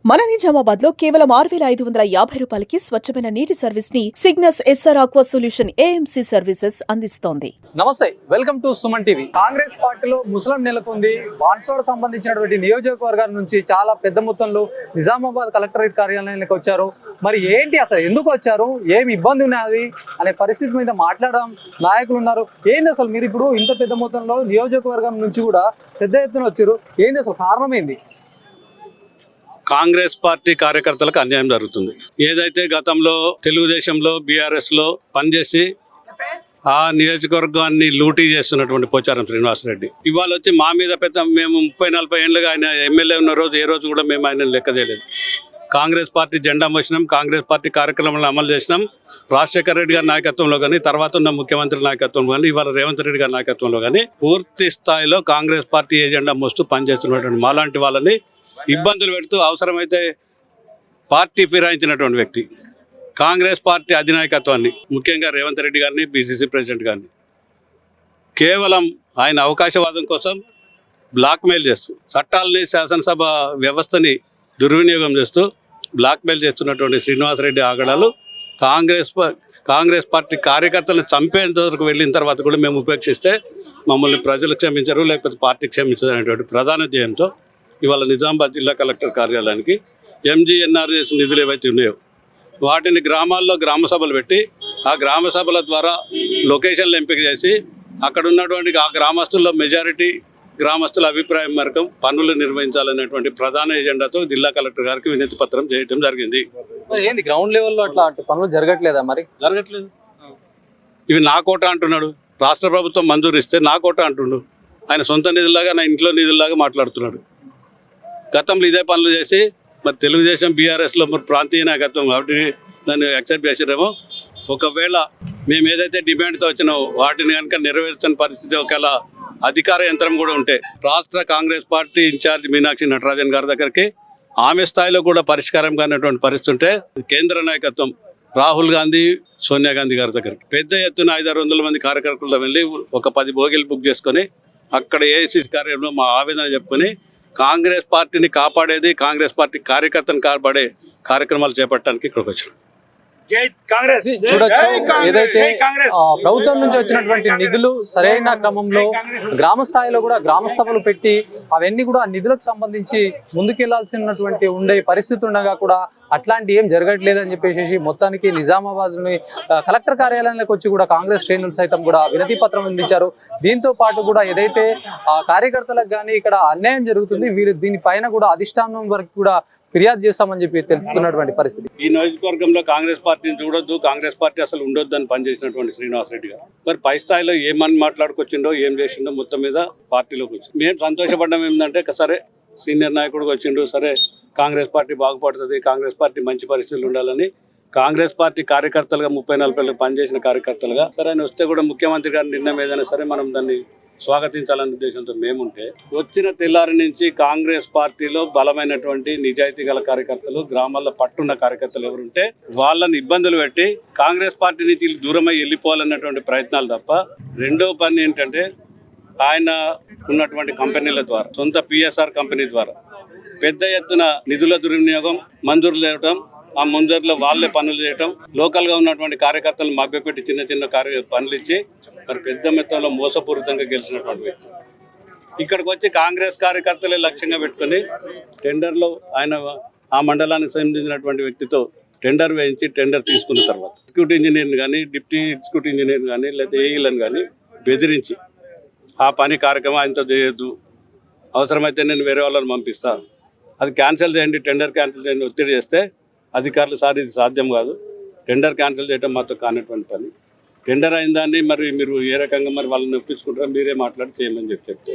మన నిజామాబాద్ లో కేవలం 6,550 రూపాయలకి స్వచ్ఛమైన నీటి సర్వీస్ ని Cygnus SR aqua solution AMC services అందిస్తోంది. నమస్తే, welcome to Suman TV. Congress పార్టీలో ముసలం నెలకొంది. బాన్స్వాడ సంబంధించినటువంటి నియోజకవర్గాల నుంచి చాలా పెద్ద మొత్తంలో నిజామాబాద్ కలెక్టరేట్ కార్యాలయానికి వచ్చారు. మరి ఏంటి అసలు ఎందుకు వచ్చారు, ఏమి ఇబ్బంది ఉన్నది అనే పరిస్థితి మీద మాట్లాడడం నాయకులు ఉన్నారు. ఏంటి అసలు మీరు ఇప్పుడు ఇంత పెద్ద మొత్తంలో నియోజకవర్గం నుంచి కూడా పెద్ద ఎత్తున వచ్చారు, ఏంటి అసలు కారణం ఏంది? కాంగ్రెస్ పార్టీ కార్యకర్తలకు అన్యాయం జరుగుతుంది. ఏదైతే గతంలో తెలుగుదేశంలో బీఆర్ఎస్ లో పనిచేసి ఆ నియోజకవర్గాన్ని లూటీ చేస్తున్నటువంటి పోచారం శ్రీనివాసరెడ్డి ఇవాళ వచ్చి మా మీద మేము 30-40 ఏళ్ళుగా ఆయన ఎమ్మెల్యే ఉన్న రోజు ఏ రోజు కూడా మేము ఆయన లెక్క చేయలేదు. కాంగ్రెస్ పార్టీ జెండా మోసినాం, కాంగ్రెస్ పార్టీ కార్యక్రమాలను అమలు చేసినాం. రాజశేఖర రెడ్డి గారి నాయకత్వంలో కానీ, తర్వాత ఉన్న ముఖ్యమంత్రి నాయకత్వంలో కానీ, ఇవాళ రేవంత్ రెడ్డి గారి నాయకత్వంలో కానీ పూర్తి స్థాయిలో కాంగ్రెస్ పార్టీ ఏజెండా మోస్తూ పనిచేస్తున్నటువంటి మాలాంటి వాళ్ళని ఇబ్బందులు పెడుతూ అవసరమైతే పార్టీ ఫిరాయించినటువంటి వ్యక్తి కాంగ్రెస్ పార్టీ అధినాయకత్వాన్ని, ముఖ్యంగా రేవంత్ రెడ్డి గారిని, బీసీసీ ప్రెసిడెంట్ గారిని కేవలం ఆయన అవకాశవాదం కోసం బ్లాక్మెయిల్ చేస్తూ, చట్టాలని శాసనసభ వ్యవస్థని దుర్వినియోగం చేస్తూ బ్లాక్మెయిల్ చేస్తున్నటువంటి శ్రీనివాసరెడ్డి ఆగడాలు కాంగ్రెస్ పార్టీ కార్యకర్తలను చంపేంత వరకు వెళ్ళిన తర్వాత కూడా మేము ఉపేక్షిస్తే మమ్మల్ని ప్రజలు క్షమించరు, లేకపోతే పార్టీ క్షమించరు అనేటువంటి ప్రధాన ధ్యేయంతో ఇవాళ నిజామాబాద్ జిల్లా కలెక్టర్ కార్యాలయానికి ఎంజీఎన్ఆర్ఎస్ నిధులు ఏవైతే ఉన్నాయో వాటిని గ్రామాల్లో గ్రామ సభలు పెట్టి ఆ గ్రామ సభల ద్వారా లొకేషన్లు ఎంపిక చేసి అక్కడ ఉన్నటువంటి ఆ గ్రామస్తుల్లో మెజారిటీ గ్రామస్తుల అభిప్రాయం మేరకు పనులు నిర్వహించాలనేటువంటి ప్రధాన ఎజెండాతో జిల్లా కలెక్టర్ గారికి వినతి పత్రం చేయడం జరిగింది. ఏంది గ్రౌండ్ లెవెల్లో అట్లా పనులు జరగట్లేదా? మరి జరగట్లేదు. ఇవి నా కోట అంటున్నాడు. రాష్ట్ర ప్రభుత్వం మంజూరు ఇస్తే నా కోట అంటుండు. ఆయన సొంత నిధుల్లాగా, నా ఇంట్లో నిధుల్లాగా మాట్లాడుతున్నాడు. గతంలో ఇదే పనులు చేసి మరి తెలుగుదేశం బీఆర్ఎస్లో మరి ప్రాంతీయ నాయకత్వం కాబట్టి దాన్ని యాక్సెప్ట్ చేసారేమో. ఒకవేళ మేము ఏదైతే డిమాండ్తో వచ్చినామో వాటిని కనుక నెరవేర్చని పరిస్థితి ఒకవేళ అధికార యంత్రం కూడా ఉంటే రాష్ట్ర కాంగ్రెస్ పార్టీ ఇన్ఛార్జ్ మీనాక్షి నటరాజన్ గారి దగ్గరికి ఆమె స్థాయిలో కూడా పరిష్కారం కానటువంటి పరిస్థితి ఉంటే కేంద్ర నాయకత్వం రాహుల్ గాంధీ, సోనియా గాంధీ గారి దగ్గరికి పెద్ద ఎత్తున 500-600 మంది కార్యకర్తలతో వెళ్ళి ఒక 10 బోగీలు బుక్ చేసుకొని అక్కడ ఏఐసీ కార్యాలయంలో మా ఆవేదన చెప్పుకొని కాంగ్రెస్ పార్టీని కాపాడేది, కాంగ్రెస్ పార్టీ కార్యకర్తను కాపాడే కార్యక్రమాలు చేపట్టడానికి ఇక్కడికి వచ్చారు. చూడొచ్చు, ఏదైతే ప్రభుత్వం నుంచి వచ్చినటువంటి నిధులు సరైన క్రమంలో గ్రామ స్థాయిలో కూడా గ్రామ సభలు పెట్టి అవన్నీ కూడా నిధులకు సంబంధించి ముందుకెళ్లాల్సినటువంటి ఉండే పరిస్థితి ఉండగా కూడా అట్లాంటి ఏం జరగట్లేదని చెప్పేసి మొత్తానికి నిజామాబాద్లోని కలెక్టర్ కార్యాలయానికి వచ్చి కూడా కాంగ్రెస్ శ్రేణులు సైతం కూడా వినతి పత్రం అందించారు. దీంతో పాటు కూడా ఏదైతే కార్యకర్తలకు కానీ ఇక్కడ అన్యాయం జరుగుతుంది, వీరు దీనిపైన కూడా అధిష్టానం వరకు కూడా ఫిర్యాదు చేస్తామని చెప్పి తెలుపుతున్నటువంటి పరిస్థితి. ఈ నియోజకవర్గంలో కాంగ్రెస్ పార్టీని చూడొద్దు, కాంగ్రెస్ పార్టీ అసలు ఉండొద్దు అని పనిచేసినటువంటి శ్రీనివాసరెడ్డి గారు మరి పై స్థాయిలో ఏమని మాట్లాడుకొచ్చిండో, ఏం చేసిండో మొత్తం మీద పార్టీలోకి వచ్చింది. మేము సంతోషపడ్డం ఏంటంటే సరే సీనియర్ నాయకుడికి వచ్చిండు, సరే కాంగ్రెస్ పార్టీ బాగుపడుతుంది, కాంగ్రెస్ పార్టీ మంచి పరిస్థితులు ఉండాలని కాంగ్రెస్ పార్టీ కార్యకర్తలుగా 30-40 ఏళ్ళకి పనిచేసిన కార్యకర్తలుగా సరే ఆయన వస్తే కూడా ముఖ్యమంత్రి గారి నిర్ణయం ఏదైనా సరే మనం దాన్ని స్వాగతించాలనే ఉద్దేశంతో మేముంటే వచ్చిన తెల్లారి నుంచి కాంగ్రెస్ పార్టీలో బలమైనటువంటి నిజాయితీ గల కార్యకర్తలు, గ్రామాల్లో పట్టున్న కార్యకర్తలు ఎవరుంటే వాళ్ళని ఇబ్బందులు పెట్టి కాంగ్రెస్ పార్టీ నుంచి దూరమై వెళ్ళిపోవాలన్నటువంటి ప్రయత్నాలు తప్ప రెండో పని ఏంటంటే ఆయన ఉన్నటువంటి కంపెనీల ద్వారా, సొంత పిఎస్ఆర్ కంపెనీ ద్వారా పెద్ద ఎత్తున నిధుల దుర్వినియోగం, మంజూరు చేయడం, ఆ మంజూరులో వాళ్ళే పనులు చేయటం, లోకల్గా ఉన్నటువంటి కార్యకర్తలను మభ్యపెట్టి చిన్న చిన్న పనులు ఇచ్చి మరి పెద్ద మొత్తంలో మోసపూరితంగా గెలిచినటువంటి వ్యక్తి ఇక్కడికి వచ్చి కాంగ్రెస్ కార్యకర్తలే లక్ష్యంగా పెట్టుకుని టెండర్లో ఆయన ఆ మండలానికి సంబంధించినటువంటి వ్యక్తితో టెండర్ వేయించి టెండర్ తీసుకున్న తర్వాత ఎగ్జిక్యూటివ్ ఇంజనీర్ని కానీ, డిప్యూటీ ఎగ్జిక్యూటివ్ ఇంజనీర్ని కానీ, లేదా ఏఈలను కానీ బెదిరించి ఆ పని కార్యక్రమం ఆయనతో చేయొద్దు, అవసరమైతే నేను వేరే వాళ్ళని పంపిస్తా, అది క్యాన్సిల్ చేయండి, టెండర్ క్యాన్సిల్ చేయండి ఒత్తిడి చేస్తే అధికారులు సార్ ఇది సాధ్యం కాదు, టెండర్ క్యాన్సిల్ చేయడం మాతో కానటువంటి పని, టెండర్ అయిన దాన్ని మరి మీరు ఏ రకంగా మరి వాళ్ళని ఒప్పించుకుంటారో మీరే మాట్లాడి చేయమని చెప్తే